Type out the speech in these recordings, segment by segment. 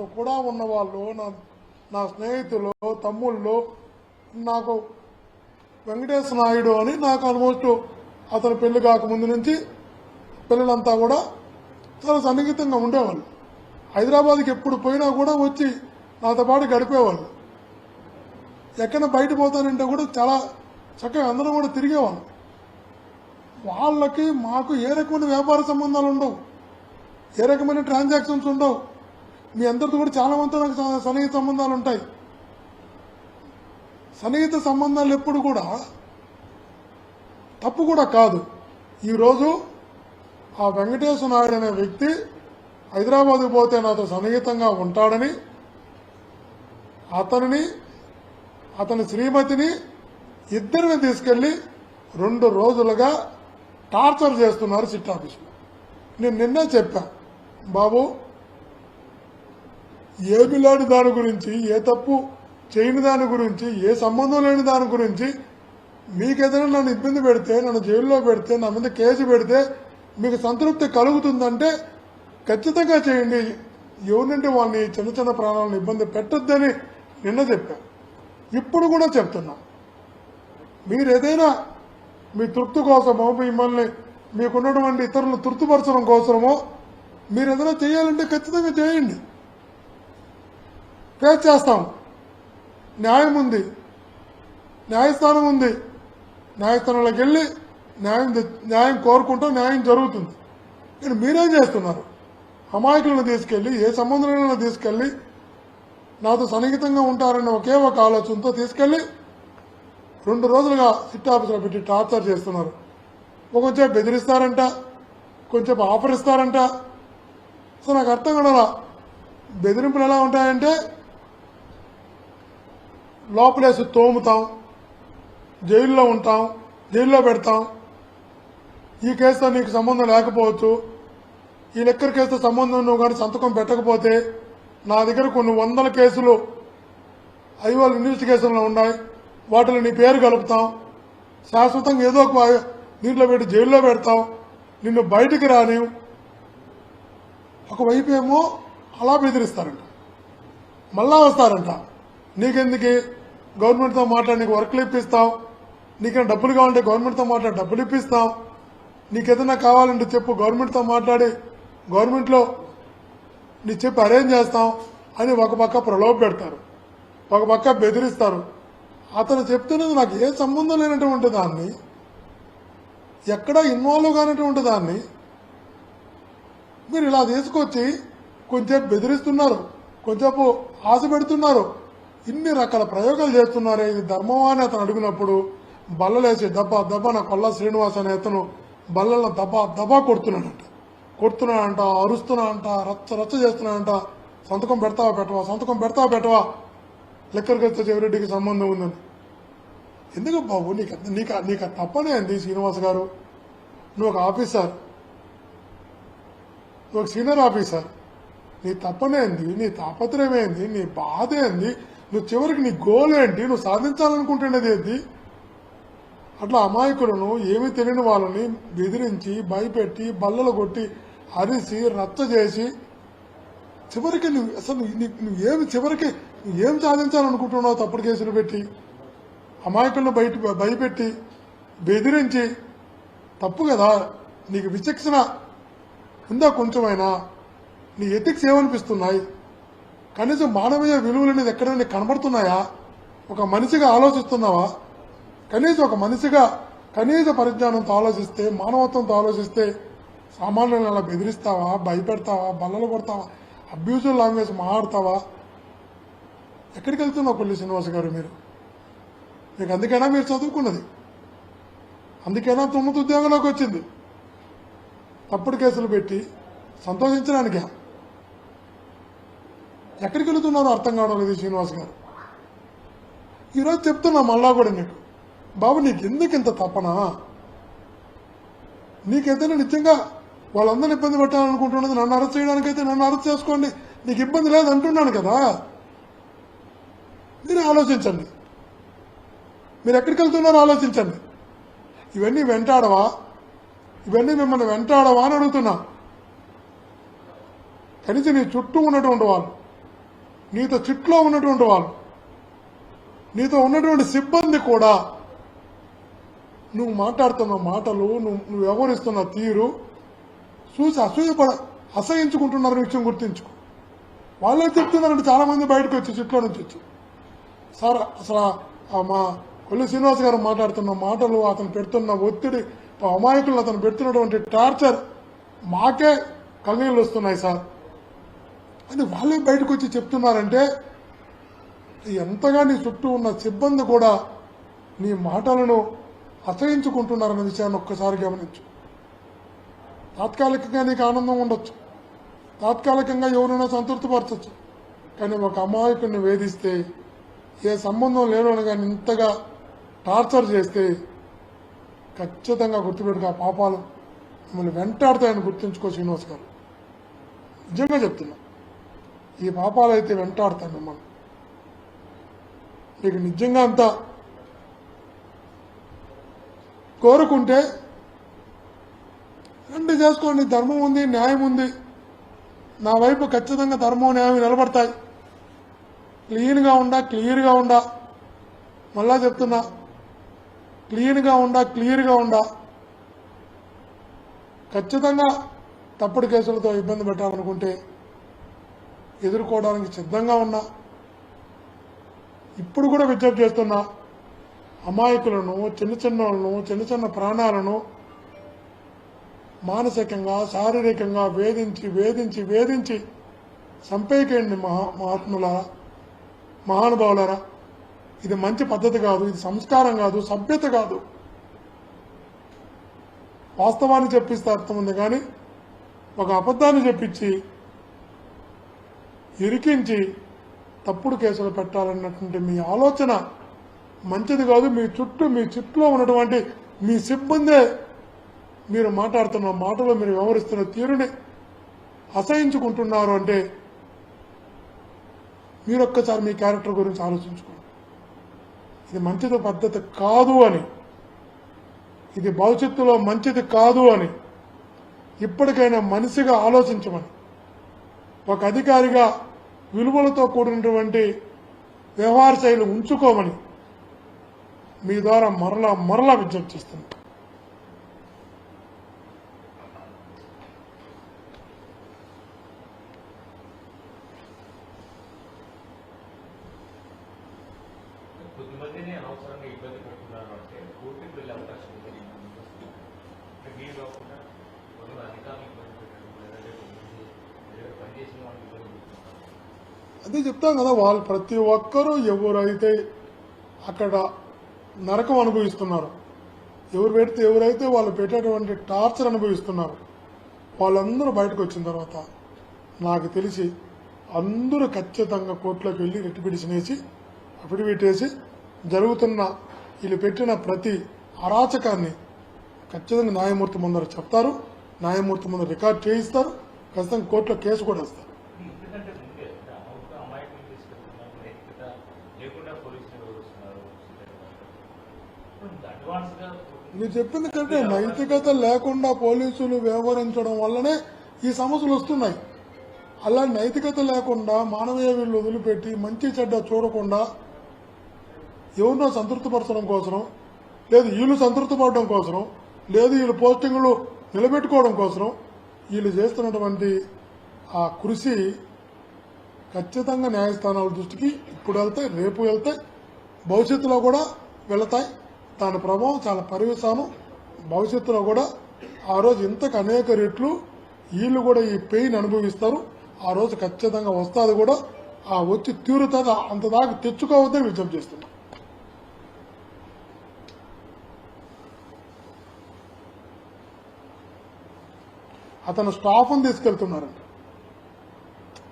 నాతో కూడా ఉన్నవాళ్ళు నా స్నేహితులు తమ్ముళ్ళు నాకు వెంకటేశ్వర నాయుడు అని నాకు ఆల్మోస్ట్ అతను పెళ్లి కాకముందు నుంచి పిల్లలంతా కూడా చాలా సన్నిహితంగా ఉండేవాళ్ళు. హైదరాబాద్కి ఎప్పుడు పోయినా కూడా వచ్చి నాతో పాటు గడిపేవాళ్ళు. ఎక్కడ బయట పోతానంటే కూడా చాలా చక్కగా అందరం కూడా తిరిగేవాళ్ళు. వాళ్ళకి మాకు ఏ రకమైన వ్యాపార సంబంధాలు ఉండవు, ఏ రకమైన ట్రాన్సాక్షన్స్ ఉండవు. మీ అందరితో కూడా చాలా మందితో నాకు సన్నిహిత సంబంధాలు ఉంటాయి. సన్నిహిత సంబంధాలు ఎప్పుడు కూడా తప్పు కూడా కాదు. ఈరోజు ఆ వెంకటేశ్వర నాయుడు అనే వ్యక్తి హైదరాబాద్కు పోతే నాతో సన్నిహితంగా ఉంటాడని అతని శ్రీమతిని ఇద్దరిని తీసుకెళ్లి 2 రోజులుగా టార్చర్ చేస్తున్నారు సిట్ ఆఫీసులో. నేను నిన్నే చెప్పా, బాబు ఏమి లేని దాని గురించి, ఏ తప్పు చేయని దాని గురించి, ఏ సంబంధం లేని దాని గురించి మీకేదైనా నన్ను ఇబ్బంది పెడితే, నన్ను జైల్లో పెడితే, నా మీద కేసు పెడితే మీకు సంతృప్తి కలుగుతుందంటే ఖచ్చితంగా చేయండి. ఎవరినంటే వాళ్ళని చిన్న చిన్న ప్రాణాలను ఇబ్బంది పెట్టొద్దని నిన్న చెప్పా. ఇప్పుడు కూడా చెప్తున్నా, మీరు ఏదైనా మీ తృప్తి కోసమో, మిమ్మల్ని మీకున్నటువంటి ఇతరులను తృప్తిపరచడం కోసమో మీరు ఏదైనా చేయాలంటే ఖచ్చితంగా చేయండి. ఫేస్ చేస్తాం. న్యాయం ఉంది, న్యాయస్థానం ఉంది. న్యాయస్థానంలోకి వెళ్ళి న్యాయం కోరుకుంటాం, న్యాయం జరుగుతుంది. కానీ మీరేం చేస్తున్నారు? అమాయకులను తీసుకెళ్లి, ఏ సంబంధంలో తీసుకెళ్లి నాతో సన్నిహితంగా ఉంటారన్న ఒకే ఒక ఆలోచనతో తీసుకెళ్లి 2 రోజులుగా సిట్ ఆఫీసులో పెట్టి టార్చర్ చేస్తున్నారు. కొంచెం బెదిరిస్తారంట, కొంచెం ఆఫర్ ఇస్తారంట. సో నాకు అర్థం కూడా బెదిరింపులు ఎలా ఉంటాయంటే, లోపలేసి తోముతాం, జైల్లో ఉంటాం, జైల్లో పెడతాం. ఈ కేసుతో నీకు సంబంధం లేకపోవచ్చు, ఈ లెక్కర్ కేసుతో సంబంధం నువ్వు కానీ సంతకం పెట్టకపోతే నా దగ్గర కొన్ని 100 కేసులు ఐవాల్ ఇన్వెస్టిగేషన్లో ఉన్నాయి, వాటిలో నీ పేరు కలుపుతాం, శాశ్వతంగా ఏదో ఒక దీంట్లో పెట్టి జైల్లో పెడతాం, నిన్ను బయటికి రాని. ఒకవైపు ఏమో అలా బెదిరిస్తారంట, మళ్ళా వస్తారంట, నీకెందుకు గవర్నమెంట్తో మాట్లాడి నీకు వర్క్లు ఇప్పిస్తాం, నీకేమైనా డబ్బులు కావాలంటే గవర్నమెంట్తో మాట్లాడి డబ్బులు ఇప్పిస్తాం, నీకేదైనా కావాలంటే చెప్పు గవర్నమెంట్తో మాట్లాడి గవర్నమెంట్లో నీ చెప్పి అరేంజ్ చేస్తాం అని ఒక పక్క ప్రలోభ పెడతారు, ఒక పక్క బెదిరిస్తారు. అతను చెప్తున్నది నాకు ఏ సంబంధం లేనటువంటి దాన్ని, ఎక్కడా ఇన్వాల్వ్ కానటువంటి దాన్ని మీరు ఇలా తీసుకొచ్చి కొంచెం బెదిరిస్తున్నారు, కొంచెంసేపు ఆశ పెడుతున్నారు, ఇన్ని రకాల ప్రయోగాలు చేస్తున్నారే. ఇది ధర్మమా అని అతను అడిగినప్పుడు బల్లలేసి దబ్బా దబ్బా నా కొల్లా శ్రీనివాస్ అనే అతను బల్లలను దబ్బా దబ్బా కొడుతున్నాడంట, అరుస్తున్నాడంట, రచ్చ చేస్తున్నాడంట. సంతకం పెడతావా పెట్టవా, లెక్కర్ కేసుతో చెవిరెడ్డికి సంబంధం ఉందని. ఎందుకు బాబు నీకు తప్పనే అంది శ్రీనివాస్ గారు? నువ్వు ఒక ఆఫీసర్, నువ్వు ఒక సీనియర్ ఆఫీసర్, నీ తప్పనేంది, నీ తాపత్రయం ఏంది, నీ బాధ ఏంది, నువ్వు చివరికి నీ గోల్ ఏంటి, నువ్వు సాధించాలనుకుంటున్నది ఏంటి? అట్లా అమాయకులను, ఏమీ తెలియని వాళ్ళని బెదిరించి, భయపెట్టి, బల్లలు కొట్టి, అరిసి, రచ్చ చేసి చివరికి నువ్వేం సాధించాలనుకుంటున్నావు? తప్పుడు కేసులు పెట్టి, అమాయకులను భయపెట్టి, బెదిరించి, తప్పు కదా. నీకు విచక్షణ ఉందా కొంచెమైనా? నీ ఎథిక్స్ ఏమనిపిస్తున్నాయి? కనీసం మానవీయ విలువలు అనేది ఎక్కడైనా కనబడుతున్నాయా? ఒక మనిషిగా ఆలోచిస్తున్నావా? కనీసం ఒక మనిషిగా కనీస పరిజ్ఞానంతో ఆలోచిస్తే, మానవత్వంతో ఆలోచిస్తే సామాన్యులను అలా బెదిరిస్తావా, భయపెడతావా, బల్లలు కొడతావా, అబ్యూజివ్ లాంగ్వేజ్ మాట్లాడతావా? ఎక్కడికి వెళ్తున్నావు కొల్లి శ్రీనివాస్ గారు? మీకు అందుకైనా మీరు చదువుకున్నది, అందుకైనా 9 ఉద్యోగంలోకి వచ్చింది. తప్పుడు కేసులు పెట్టి సంతోషించడానికే. ఎక్కడికి వెళుతున్నారో అర్థం కావడం లేదు శ్రీనివాస్ గారు. ఈరోజు చెప్తున్నా మళ్ళా కూడా నీకు, బాబు నీకు ఎందుకు ఇంత తపన? నీకైతే నిజంగా వాళ్ళందరినీ ఇబ్బంది పెట్టాలనుకుంటున్నది నన్ను అరెస్ట్ చేయడానికైతే నన్ను అరెస్ట్ చేసుకోండి, నీకు ఇబ్బంది లేదు అంటున్నాను కదా. మీరు ఆలోచించండి, మీరు ఎక్కడికి వెళ్తున్నారో ఆలోచించండి. ఇవన్నీ మిమ్మల్ని వెంటాడవా అని అడుగుతున్నా. కనీసం నీ చుట్టూ ఉన్నటువంటి వాళ్ళు నీతో చిట్లో ఉన్నటువంటి వాళ్ళు, నీతో ఉన్నటువంటి సిబ్బంది కూడా నువ్వు మాట్లాడుతున్న మాటలు, నువ్వు వ్యవహరిస్తున్న తీరు చూసి అసహించుకుంటున్నారని విషయం గుర్తించుకో. వాళ్ళే చెప్తున్నారంటే చాలా మంది బయటకు వచ్చి చిట్లో నుంచి వచ్చి, సార్ అసలు మా కొల్లి శ్రీనివాస్ గారు మాట్లాడుతున్న మాటలు, అతను పెడుతున్న ఒత్తిడి, అమాయకులు అతను పెడుతున్నటువంటి టార్చర్ మాకే కన్నీళ్ళు వస్తున్నాయి సార్ అని వాళ్ళే బయటకు వచ్చి చెప్తున్నారంటే ఎంతగా నీ చుట్టూ ఉన్న సిబ్బంది కూడా నీ మాటలను అసహించుకుంటున్నారన్న విషయాన్ని ఒక్కసారి గమనించు. తాత్కాలికంగా నీకు ఆనందం ఉండొచ్చు, తాత్కాలికంగా ఎవరైనా సంతృప్తిపరచచ్చు, కానీ ఒక అమాయకుడిని వేధిస్తే, ఏ సంబంధం లేని కానీ ఇంతగా టార్చర్ చేస్తే ఖచ్చితంగా గుర్తుపెట్టుకు ఆ పాపాలు మిమ్మల్ని వెంటాడుతాయని గుర్తుంచుకో శ్రీనివాస్ గారు. నిజంగా చెప్తున్నా, ఈ పాపాలు అయితే వెంటాడుతాయి మిమ్మల్ని. మీకు నిజంగా అంతా కోరుకుంటే రండి, చేసుకోండి. ధర్మం ఉంది, న్యాయం ఉంది. నా వైపు ఖచ్చితంగా ధర్మం న్యాయం నిలబడతాయి. క్లీన్గా ఉండా మళ్ళా చెప్తున్నా, క్లీన్గా ఉండా ఖచ్చితంగా తప్పుడు కేసులతో ఇబ్బంది పెట్టాలనుకుంటే ఎదుర్కోవడానికి సిద్ధంగా ఉన్నా. ఇప్పుడు కూడా విజ్ఞప్తి చేస్తున్నా, అమాయకులను, చిన్న చిన్న ప్రాణాలను మానసికంగా, శారీరకంగా వేధించి చంపేయకండి మహాత్ములారా, మహానుభావులారా. ఇది మంచి పద్ధతి కాదు, ఇది సంస్కారం కాదు, సభ్యత కాదు. వాస్తవాన్ని చెప్పిస్తే అర్థం ఉంది, కానీ ఒక అబద్ధాన్ని చెప్పించి ఇరికించి తప్పుడు కేసులు పెట్టాలన్నటువంటి మీ ఆలోచన మంచిది కాదు. మీ చుట్టూ ఉన్నటువంటి మీ సిబ్బందే మీరు మాట్లాడుతున్న మాటలు, మీరు వ్యవహరిస్తున్న తీరుని అసహించుకుంటున్నారు అంటే మీరొక్కసారి మీ క్యారెక్టర్ గురించి ఆలోచించుకోండి. ఇది మంచిది పద్ధతి కాదు అని, ఇది భవిష్యత్తులో మంచిది కాదు అని ఇప్పటికైనా మనిషిగా ఆలోచించమని, ఒక అధికారిగా విలువలతో కూడినటువంటి వ్యవహార శైలి ఉంచుకోమని మీ ద్వారా మరలా విజ్ఞప్తి చేస్తున్నాను. కొద్దిమందిని అనవసరంగా ఇబ్బంది పెడుతున్నారు అంటే కోర్టుకు వెళ్ళే అవకాశం ఉంది. మీరు కాకుండా కొంత అధికారులు ఇబ్బంది పెట్టడం, లేదంటే పనిచేసిన వాళ్ళు ఇబ్బంది పెడుతున్నారు. అదే చెప్తాం కదా, వాళ్ళు ప్రతి ఒక్కరూ ఎవరైతే అక్కడ నరకం అనుభవిస్తున్నారు, ఎవరైతే వాళ్ళు పెట్టేటువంటి టార్చర్ అనుభవిస్తున్నారు, వాళ్ళందరూ బయటకు వచ్చిన తర్వాత నాకు తెలిసి అందరూ ఖచ్చితంగా కోర్టులోకి వెళ్ళి రిట్ పిటిషన్ వేసి, అఫిడవిట్ వేసి జరుగుతున్న వీళ్ళు పెట్టిన ప్రతి అరాచకాన్ని ఖచ్చితంగా న్యాయమూర్తి ముందర చెప్తారు, న్యాయమూర్తి ముందర రికార్డ్ చేయిస్తారు, ఖచ్చితంగా కోర్టులో కేసు కూడా వేస్తారు. మీరు చెప్పింది కంటే నైతికత లేకుండా పోలీసులు వ్యవహరించడం వల్లనే ఈ సమస్యలు వస్తున్నాయి. అలా నైతికత లేకుండా మానవీయ విలువలు వదిలిపెట్టి మంచి చెడ్డ చూడకుండా ఎవరినో సంతృప్తిపరచడం కోసం, లేదు వీళ్ళు సంతృప్తిపడడం కోసం, లేదు వీళ్ళు పోస్టింగ్లు నిలబెట్టుకోవడం కోసం వీళ్ళు చేస్తున్నటువంటి ఆ కృషి ఖచ్చితంగా న్యాయస్థానాల దృష్టికి ఇప్పుడు వెళ్తాయి, రేపు వెళ్తాయి, భవిష్యత్తులో కూడా వెళతాయి. దాని ప్రభావం చాలా పరివేశాను. భవిష్యత్తులో కూడా ఆ రోజు ఇంతకు అనేక రెట్లు వీళ్ళు కూడా ఈ పెయిన్ అనుభవిస్తారు. ఆ రోజు ఖచ్చితంగా వస్తుంది కూడా. ఆ వచ్చి తీరుతుంది, అంత దాకా తెచ్చుకోవద్దని విజ్ఞప్తి చేస్తున్నాం. అతను స్టాఫ్ని తీసుకెళ్తున్నారంట.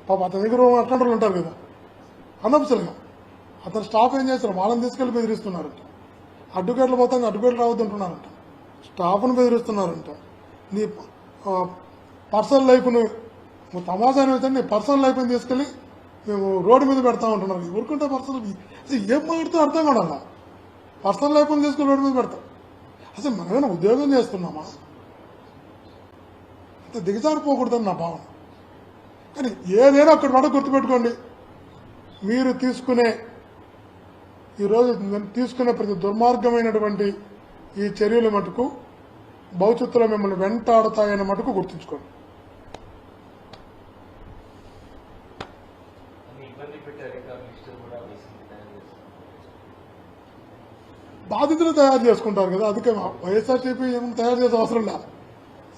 పాప అతని దగ్గర అటెండర్లు ఉంటారు కదా, అనవసరంగా అతను స్టాఫ్ ఏం చేస్తారు, వాళ్ళని తీసుకెళ్లి బెదిరిస్తున్నారంట. అడ్వకేట్లు పోతాను, అడ్వకేట్లు రావద్దంటున్నారంట, స్టాఫ్ను బెదిరిస్తున్నారంట. నీ పర్సనల్ లైఫ్ను తమాషా అయితే నీ పర్సనల్ లైఫ్ని తీసుకెళ్ళి మేము రోడ్డు మీద పెడతా ఉంటున్నారు. ఎవరికంటే పర్సనల్ ఏం మాట్లాడితే అర్థం కూడా అలా పర్సనల్ లైఫ్ని తీసుకెళ్ళి రోడ్డు మీద పెడతాం. అసలు మనమేమైనా ఉద్యోగం చేస్తున్నామా? అంత దిగజారిపోకూడదని నా భావన. కానీ ఏదైనా అక్కడ మాట గుర్తుపెట్టుకోండి, మీరు ఈరోజు తీసుకునే ప్రతి దుర్మార్గమైనటువంటి ఈ చర్యల మటుకు భవిష్యత్తులో మిమ్మల్ని వెంటాడతాయన్న మటుకు గుర్తుంచుకోండి. బాధితులు తయారు చేసుకుంటారు కదా, అందుకే వైఎస్ఆర్సీపీ ఏం తయారు చేసే అవసరం లేదు.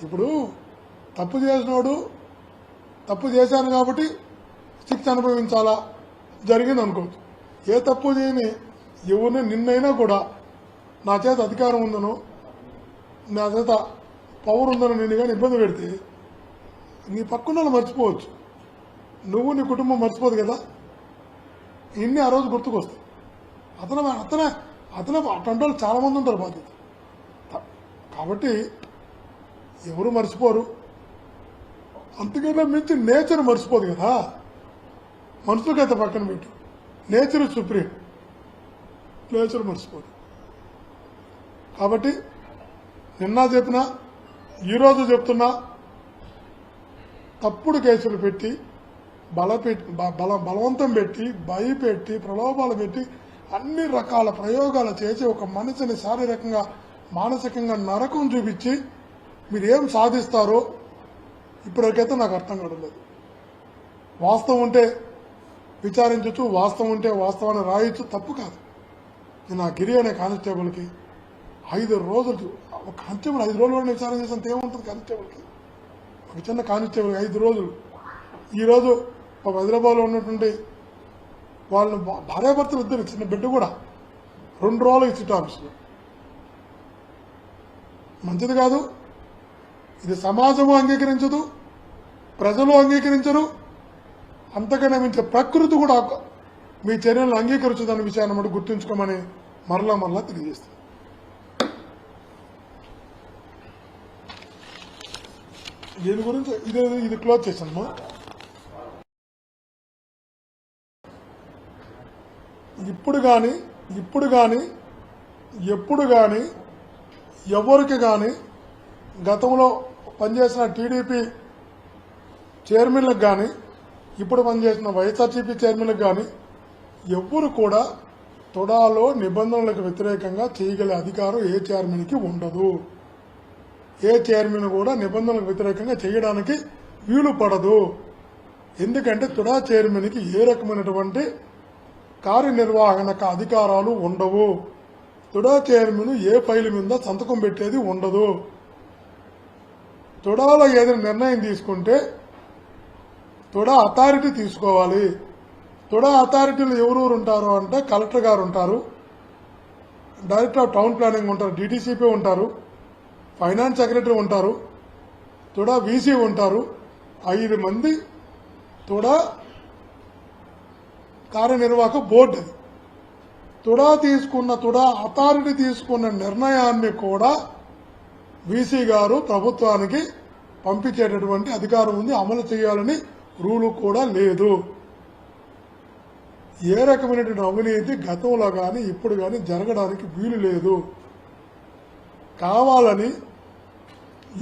ఇప్పుడు తప్పు చేసినోడు తప్పు చేశాను కాబట్టి శిక్ష అనుభవించాలా, జరిగింది అనుకోవచ్చు. ఏ తప్పు చేయని ఎవరిని నిన్నైనా కూడా నా చేత అధికారం ఉందనో నా చేత పవర్ ఉందనో నిన్ను కానీ ఇబ్బంది పెడితే నీ పక్కన మర్చిపోవచ్చు, నువ్వు నీ కుటుంబం మర్చిపోదు కదా. ఇన్ని ఆ రోజు గుర్తుకొస్తాయి. అతనే అటువంటి వాళ్ళు చాలా మంది ఉంటారు బాధ్యత. కాబట్టి ఎవరు మర్చిపోరు. అంతకన్నా మించి నేచర్ మర్చిపోదు కదా. మనుషులకైతే పక్కన పెట్టు, నేచర్ సుప్రీం, నేచర్ మర్చిపోదు. కాబట్టి నిన్న చెప్పినా ఈరోజు చెప్తున్నా, తప్పుడు కేసులు పెట్టి బలవంతం పెట్టి భయపెట్టి ప్రలోభాలు పెట్టి అన్ని రకాల ప్రయోగాలు చేసి ఒక మనిషిని శారీరకంగా మానసికంగా నరకం చూపించి మీరేం సాధిస్తారో ఇప్పటికైతే నాకు అర్థం కావట్లేదు. వాస్తవం ఉంటే విచారించవచ్చు, వాస్తవం ఉంటే వాస్తవాన్ని రాయొచ్చు, తప్పు కాదు. నేను ఆ గిరి అనే కానిస్టేబుల్కి 5 రోజులు, ఒక కానిస్టేబుల్ 5 రోజులు విచారణ చేసినంత ఏముంటుంది కానిస్టేబుల్కి? ఒక చిన్న కానిస్టేబుల్ 5 రోజులు. ఈరోజు ఒక హైదరాబాద్లో ఉన్నటువంటి వాళ్ళని భార్యాభర్తలు ఇద్దరు, చిన్న బిడ్డ కూడా 2 రోజులు ఇచ్చి ఆఫీసులో. మంచిది కాదు. ఇది సమాజము అంగీకరించదు, ప్రజలు అంగీకరించరు. అంతకన్నా మించే ప్రకృతి కూడా మీ చర్యలను అంగీకరించదన్న విషయాన్ని మనం గుర్తుంచుకోమని మరలా తెలియజేస్తాం. దీని గురించి ఇది క్లోజ్ చేశాను. ఇప్పుడు కానీ ఎప్పుడు కానీ ఎవరికి కానీ గతంలో పనిచేసిన టీడీపీ చైర్మన్లకు కానీ ఇప్పుడు పనిచేసిన వైఎస్ఆర్సీపీ చైర్మన్లకు కానీ ఎవ్వరు కూడా తొడాలో నిబంధనలకు వ్యతిరేకంగా చేయగల అధికారం ఏ చైర్మన్కి ఉండదు. ఏ చైర్మన్ కూడా నిబంధనలకు వ్యతిరేకంగా చేయడానికి వీలు పడదు. ఎందుకంటే తుడా చైర్మన్కి ఏ రకమైనటువంటి కార్యనిర్వహణక అధికారాలు ఉండవు. తుడా చైర్మన్ ఏ ఫైల్ మీద సంతకం పెట్టేది ఉండదు. తుడాలో ఏదైనా నిర్ణయం తీసుకుంటే తుడా అథారిటీ తీసుకోవాలి. తుడా అథారిటీలో ఎవరెవరు ఉంటారు అంటే కలెక్టర్ గారు ఉంటారు, డైరెక్టర్ ఆఫ్ టౌన్ ప్లానింగ్ ఉంటారు, డీటీసీపీ ఉంటారు, ఫైనాన్స్ సెక్రటరీ ఉంటారు, తుడా వీసీ ఉంటారు. 5 మంది తుడా కార్యనిర్వాహక బోర్డు. తుడా అథారిటీ తీసుకున్న నిర్ణయాన్ని కూడా వీసీ గారు ప్రభుత్వానికి పంపించేటటువంటి అధికారం ఉంది. అమలు చేయాలని రూలు కూడా లేదు. ఏ రకమైనటువంటి అవినీతి గతంలో కానీ ఇప్పుడు కానీ జరగడానికి వీలు లేదు. కావాలని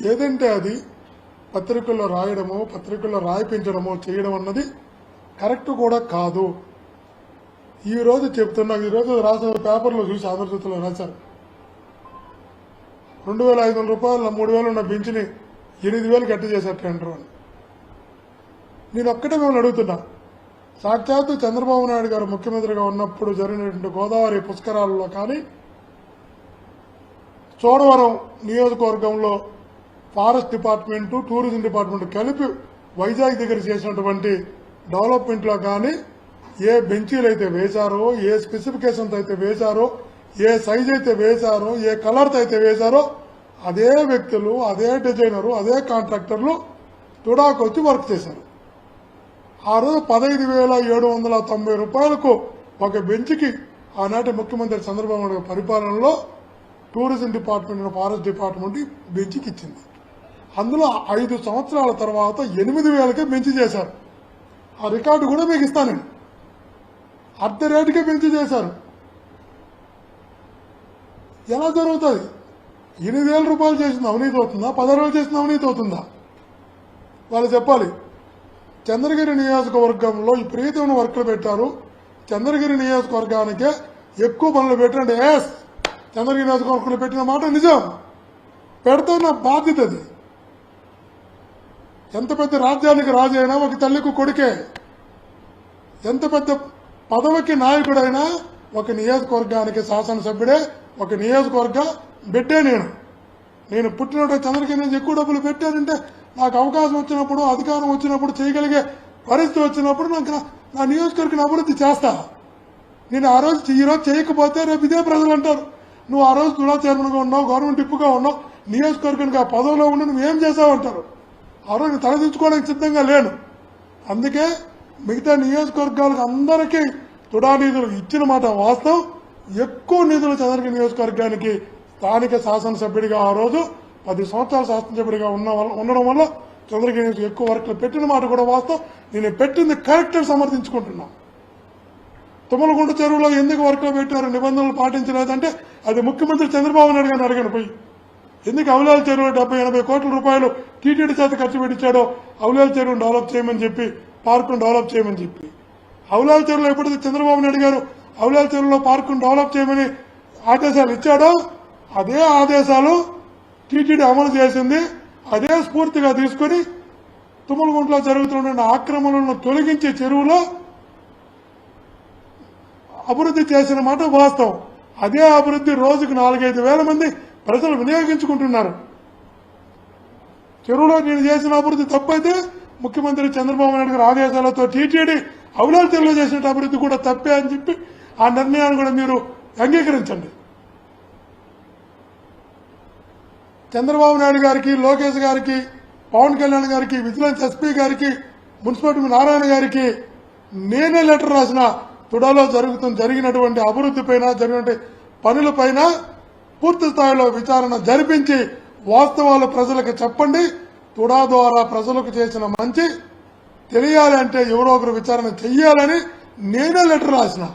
ఏదంటే అది పత్రికల్లో రాయడమో పత్రికల్లో రాయిపించడమో చేయడం అన్నది కరెక్ట్ కూడా కాదు. ఈరోజు చెప్తున్నా, ఈరోజు రాసిన పేపర్లో చూసి ఆంధ్రజ్యోతిలో రాశారు, 2,500 రూపాయలు 3,000 ఉన్న బెంచ్ని 8,000 కట్టి చేశారు టెండర్ అని. నేను ఒక్కటే మిమ్మల్ని అడుగుతున్నా, సాక్షాత్తు చంద్రబాబు నాయుడు గారు ముఖ్యమంత్రిగా ఉన్నప్పుడు జరిగినటువంటి గోదావరి పుష్కరాలలో కానీ చోడవరం నియోజకవర్గంలో ఫారెస్ట్ డిపార్ట్మెంటు టూరిజం డిపార్ట్మెంట్ కలిపి వైజాగ్ దగ్గర చేసినటువంటి డెవలప్మెంట్లో కానీ ఏ బెంచీలు అయితే వేశారో, ఏ స్పెసిఫికేషన్స్ అయితే వేశారో, ఏ సైజ్ అయితే వేశారో, ఏ కలర్తో అయితే వేశారో అదే వ్యక్తులు, అదే డిజైనరు, అదే కాంట్రాక్టర్లు తుడాకు వచ్చి వర్క్ చేశారు. ఆ రోజు 15,790 రూపాయలకు ఒక బెంచ్కి ఆనాటి ముఖ్యమంత్రి చంద్రబాబు నాయుడు పరిపాలనలో టూరిజం డిపార్ట్మెంట్, ఫారెస్ట్ డిపార్ట్మెంట్ బెంచ్కి ఇచ్చింది. అందులో 5 సంవత్సరాల తర్వాత 8,000కే బెంచ్ చేశారు. ఆ రికార్డు కూడా మీకు ఇస్తానండి. అర్ధ రేటుకే బెంచ్ చేశారు. ఎలా జరుగుతుంది? 8,000 రూపాయలు చేసిన అవినీతి అవుతుందా? 10,000 చేసిన అవినీతి అవుతుందా? వాళ్ళు చెప్పాలి. చంద్రగిరి నియోజకవర్గంలో విపరీతమైన వర్కులు పెట్టారు, చంద్రగిరి నియోజకవర్గానికే ఎక్కువ పనులు పెట్టండి. ఎస్, చంద్రగిరి నియోజకవర్గంలో పెట్టిన మాట నిజం, పెడితే నా బాధ్యత అది. ఎంత పెద్ద రాజ్యానికి రాజు అయినా ఒక తల్లికి కొడుకే, ఎంత పెద్ద పదవికి నాయకుడైనా ఒక నియోజకవర్గానికి శాసనసభ్యుడే, ఒక నియోజకవర్గ బిడ్డే. నేను పుట్టినట్టు చంద్రగిరి నుంచి ఎక్కువ డబ్బులు పెట్టానంటే నాకు అవకాశం వచ్చినప్పుడు, అధికారం వచ్చినప్పుడు, చేయగలిగే పరిస్థితి వచ్చినప్పుడు నాకు నా నియోజకవర్గాన్ని అభివృద్ధి చేస్తా. నేను ఆ రోజు ఈరోజు చేయకపోతే రేపు ఇదే ప్రజలు అంటారు, నువ్వు ఆ రోజు తుడా చైర్మన్గా ఉన్నావు, గవర్నమెంట్ టిప్పుగా ఉన్నావు, నియోజకవర్గానికి ఆ పదవిలో ఉండి నువ్వేం చేసావు అంటారు. ఆ రోజు తలదించుకోవడానికి సిద్ధంగా లేను. అందుకే మిగతా నియోజకవర్గాలకు అందరికీ తుడా నిధులు ఇచ్చిన మాట వాస్తవం. ఎక్కువ నిధులు చంద్రగిరి నియోజకవర్గానికి స్థానిక శాసనసభ్యుడిగా ఆ రోజు 10 సంవత్సరాల శాసనసభ్యుడిగా ఉండడం వల్ల చంద్రగిరి నియోజకవర్గం ఎక్కువ వర్క్లు పెట్టిన మాట కూడా వాస్తవం. నేను పెట్టింది కరెక్ట్ అని సమర్థించుకుంటున్నా. తుమ్మలగుంట చెరువులో ఎందుకు వర్క్లు పెట్టారు, నిబంధనలు పాటించలేదంటే అది ముఖ్యమంత్రి చంద్రబాబు నాయుడు గారిని అడగను పోయి. ఎందుకు అవలాల చెరువు 70-80 కోట్ల రూపాయలు టీటీడీ చేత ఖర్చు పెట్టించాడో, అవలాల చెరువును డెవలప్ చేయమని చెప్పి, పార్కును డెవలప్ చేయమని చెప్పి. అవలాల చెరువులో ఎప్పుడైతే చంద్రబాబు నాయుడు గారు అవలాల చెరువులో పార్కును డెవలప్ చేయమని ఆదేశాలు ఇచ్చాడో, అదే ఆదేశాలు టీటీడీ అమలు చేసింది. అదే స్ఫూర్తిగా తీసుకుని తుమ్మలగుంటలో జరుగుతున్న ఆక్రమణలను తొలగించి చెరువులో అభివృద్ధి చేసిన మాట వాస్తవం. అదే అభివృద్ధి రోజుకు 4-5 వేల మంది ప్రజలు వినియోగించుకుంటున్నారు. చెరువులో నేను చేసిన అభివృద్ధి తప్పైతే ముఖ్యమంత్రి చంద్రబాబు నాయుడు గారి ఆదేశాలతో టీటీడీ అవలాల చెరువులో చేసిన అభివృద్ధి కూడా తప్పే అని చెప్పి ఆ నిర్ణయాన్ని కూడా మీరు అంగీకరించండి. చంద్రబాబు నాయుడు గారికి, లోకేష్ గారికి, పవన్ కళ్యాణ్ గారికి, విజిలెన్స్ ఎస్పీ గారికి, మున్సిపాలిటీ నారాయణ గారికి నేనే లెటర్ రాసిన తుడాలో జరిగినటువంటి అభివృద్ధి పైన, జరిగినటువంటి పనులపైన పూర్తి స్థాయిలో విచారణ జరిపించి వాస్తవాలు ప్రజలకు చెప్పండి. తుడా ద్వారా ప్రజలకు చేసిన మంచి తెలియాలి అంటే ఎవరో ఒకరు విచారణ చెయ్యాలని నేనే లెటర్ రాసిన.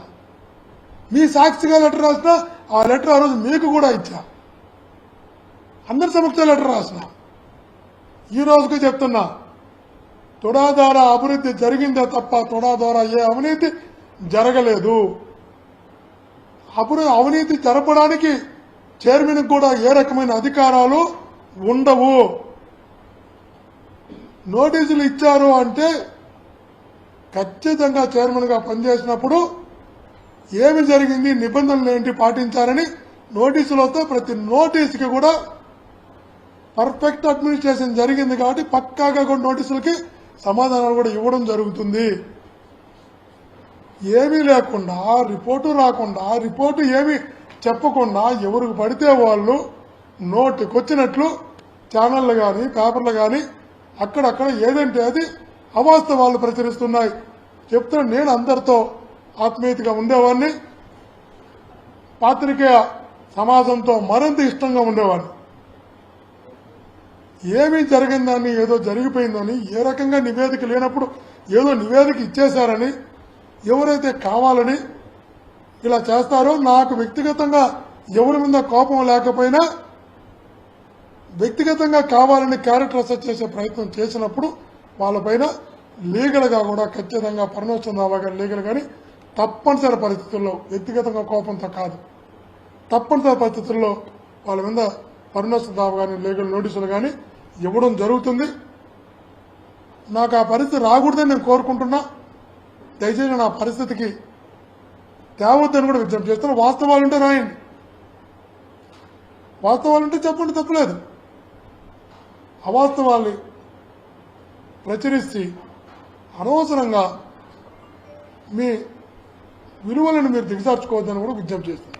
మీ సాక్షిగా లెటర్ రాసిన. ఆ లెటర్ ఆ రోజు మీకు కూడా ఇచ్చా. అందరి సమక్షంలో లెటర్ రాసిన. ఈ రోజుకు చెప్తున్నా, తుడా ద్వారా అభివృద్ధి జరిగిందే తప్ప తుడా ద్వారా ఏ అవినీతి జరగలేదు. అవినీతి జరపడానికి చైర్మన్ కూడా ఏ రకమైన అధికారాలు ఉండవు. నోటీసులు ఇచ్చారు అంటే ఖచ్చితంగా చైర్మన్ గా పనిచేసినప్పుడు ఏమి జరిగింది, నిబంధనలు ఏంటి పాటించారని నోటీసులతో ప్రతి నోటీసుకి కూడా పర్ఫెక్ట్ అడ్మినిస్ట్రేషన్ జరిగింది కాబట్టి పక్కాగా కూడా నోటీసులకి సమాధానాలు కూడా ఇవ్వడం జరుగుతుంది. ఏమీ లేకుండా, రిపోర్టు రాకుండా, రిపోర్టు ఏమీ చెప్పకుండా ఎవరికి పడితే వాళ్ళు నోటికొచ్చినట్లు ఛానళ్లు కానీ, పేపర్లు కానీ అక్కడక్కడ ఏదంటే అది అవాస్తవాలు ప్రచురిస్తున్నాయి. చెప్తున్నా, నేను అందరితో ఆత్మీయతగా ఉండేవాడిని, పాత్రికేయ సమాజంతో మరింత ఇష్టంగా ఉండేవాడిని. ఏమీ జరిగిందని, ఏదో జరిగిపోయిందని, ఏ రకంగా నివేదిక లేనప్పుడు ఏదో నివేదిక ఇచ్చేశారని, ఎవరైతే కావాలని ఇలా చేస్తారో, నాకు వ్యక్తిగతంగా ఎవరి మీద కోపం లేకపోయినా వ్యక్తిగతంగా కావాలని క్యారెక్టర్ అసెస్ చేసే ప్రయత్నం చేసినప్పుడు వాళ్ళపైన లీగల్గా కూడా ఖచ్చితంగా పరమేశ్వర రావు గారి లీగల్ కానీ తప్పనిసరి పరిస్థితుల్లో, వ్యక్తిగతంగా కోపంతో కాదు, తప్పనిసరి పరిస్థితుల్లో వాళ్ళ మీద పరమేశ్వర రావు గారిని లీగల్ నోటీసులు కానీ ఇవ్వడం జరుగుతుంది. నాకు ఆ పరిస్థితి రాకూడదని నేను కోరుకుంటున్నా. దయచేసి నా పరిస్థితికి తేవద్దని కూడా విజ్ఞప్తి చేస్తున్నా. వాస్తవాలుంటే రాయండి, వాస్తవాలుంటే చెప్పండి, తప్పలేదు. అవాస్తవాల్ని ప్రచురిస్తే అనవసరంగా మీ విలువలను మీరు దిగజార్చుకోవద్దని కూడా విజ్ఞప్తి చేస్తున్నారు.